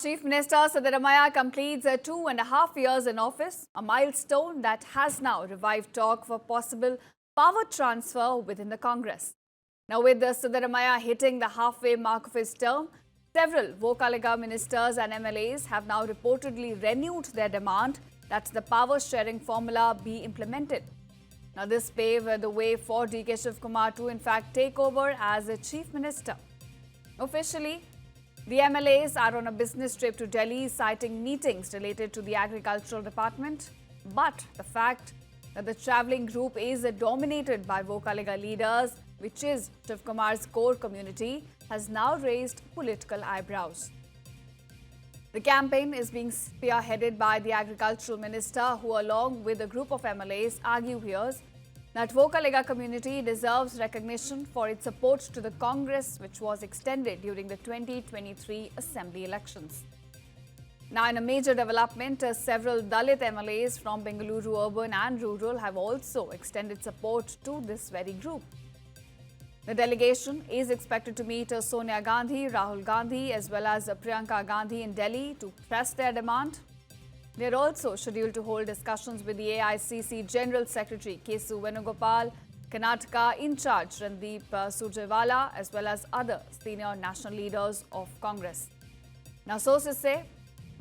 Chief Minister Siddaramaiah completes 2.5 years in office, a milestone that has now revived talk for possible power transfer within the Congress. Now, with the Siddaramaiah hitting the halfway mark of his term, several Vocaliga ministers and MLAs have now reportedly renewed their demand that the power sharing formula be implemented. Now, this paved the way for D.K. Shivkumar to in fact take over as a Chief Minister. Officially, the MLAs are on a business trip to Delhi, citing meetings related to the Agricultural Department. But the fact that the travelling group is dominated by Vocaliga leaders, which is Shivkumar's core community, has now raised political eyebrows. The campaign is being spearheaded by the Agricultural Minister, who along with a group of MLAs argue here that Vocaliga community deserves recognition for its support to the Congress, which was extended during the 2023 Assembly elections. Now, in a major development, several Dalit MLAs from Bengaluru urban and rural have also extended support to this very group. The delegation is expected to meet Sonia Gandhi, Rahul Gandhi as well as Priyanka Gandhi in Delhi to press their demand. They are also scheduled to hold discussions with the AICC General Secretary Kesu Venugopal, Karnataka in charge Randeep Surjewala as well as other senior national leaders of Congress. Now, sources say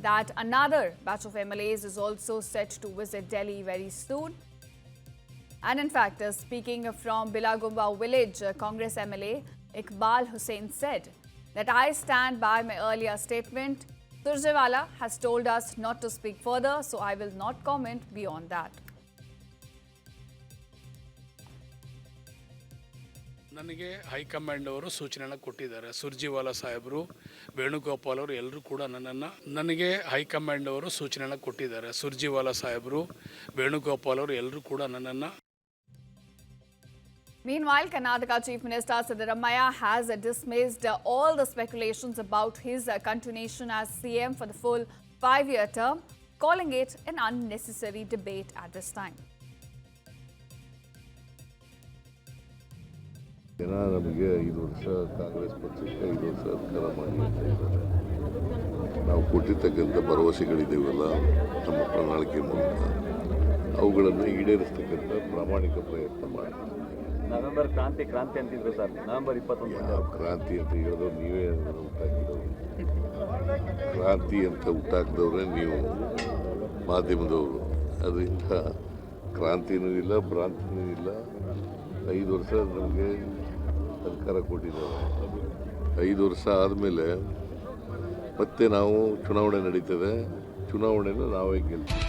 that another batch of MLAs is also set to visit Delhi very soon. And in fact, speaking from Bilagumba village, Congress MLA Iqbal Hussain said that I stand by my earlier statement. Surjewala has told us not to speak further, so I will not comment beyond that. ನನಗೆ high command ಅವರು ಸೂಚನೆಯನ್ನು ಕೊಟ್ಟಿದ್ದಾರೆ. ಸುರ್ಜಿವಾಲಾ ಸಾಹೇಬರು, ವೇಣುಗೋಪಾಲ್ ಅವರು ಎಲ್ಲರೂ ಕೂಡ ನನಗೆ high command ಅವರು ಸೂಚನೆಯನ್ನು ಕೊಟ್ಟಿದ್ದಾರೆ. ಸುರ್ಜಿವಾಲಾ ಸಾಹೇಬರು, ವೇಣುಗೋಪಾಲ್ ಅವರು ಎಲ್ಲರೂ ಕೂಡ ನನ್ನನ್ನು. Meanwhile, Karnataka Chief Minister Siddaramaiah has dismissed all the speculations about his continuation as CM for the full 5-year term, calling it an unnecessary debate at this time. ನಮಗೆ 5 ವರ್ಷ ಕಾಂಗ್ರೆಸ್ ಪಕ್ಷಕ್ಕೆ 5 ವರ್ಷ ಅಧಿಕಾರ ಮಾಡಿ ಅಂತ ಇದ್ದಾರೆ. ನಾವು ಕೊಟ್ಟಿರ್ತಕ್ಕಂಥ ಭರವಸೆಗಳಿದ್ದೀವಲ್ಲ ನಮ್ಮ ಪ್ರಣಾಳಿಕೆ ಮೂಲಕ ಅವುಗಳನ್ನು ಈಡೇರಿಸ್ತಕ್ಕಂಥ ಪ್ರಾಮಾಣಿಕ ಪ್ರಯತ್ನ ಮಾಡ್ತೀವಿ. ನವೆಂಬರ್ ಕ್ರಾಂತಿ ಅಂತಿದ್ರು ಸರ್. ನವೆಂಬರ್ 21 ಕ್ರಾಂತಿ ಅಂತ ಹೇಳಿದ್ರು ನೀವೇ ಹುಟ್ಟಾಕಿದವರು. ಕ್ರಾಂತಿ ಅಂತ ಹುಟ್ಟಾಕಿದವ್ರೆ ನೀವು ಮಾಧ್ಯಮದವರು. ಅದರಿಂದ ಕ್ರಾಂತಿನೂ ಇಲ್ಲ, ಭ್ರಾಂತಿನೂ ಇಲ್ಲ. 5 ವರ್ಷ ನಮಗೆ ಅಧಿಕಾರ ಕೊಟ್ಟಿದ್ದಾರೆ. 5 ವರ್ಷ ಆದಮೇಲೆ ಮತ್ತೆ ನಾವು ಚುನಾವಣೆ ನಡೀತದೆ. ಚುನಾವಣೆಯನ್ನು ನಾವೇ ಗೆಲ್ತೀವಿ.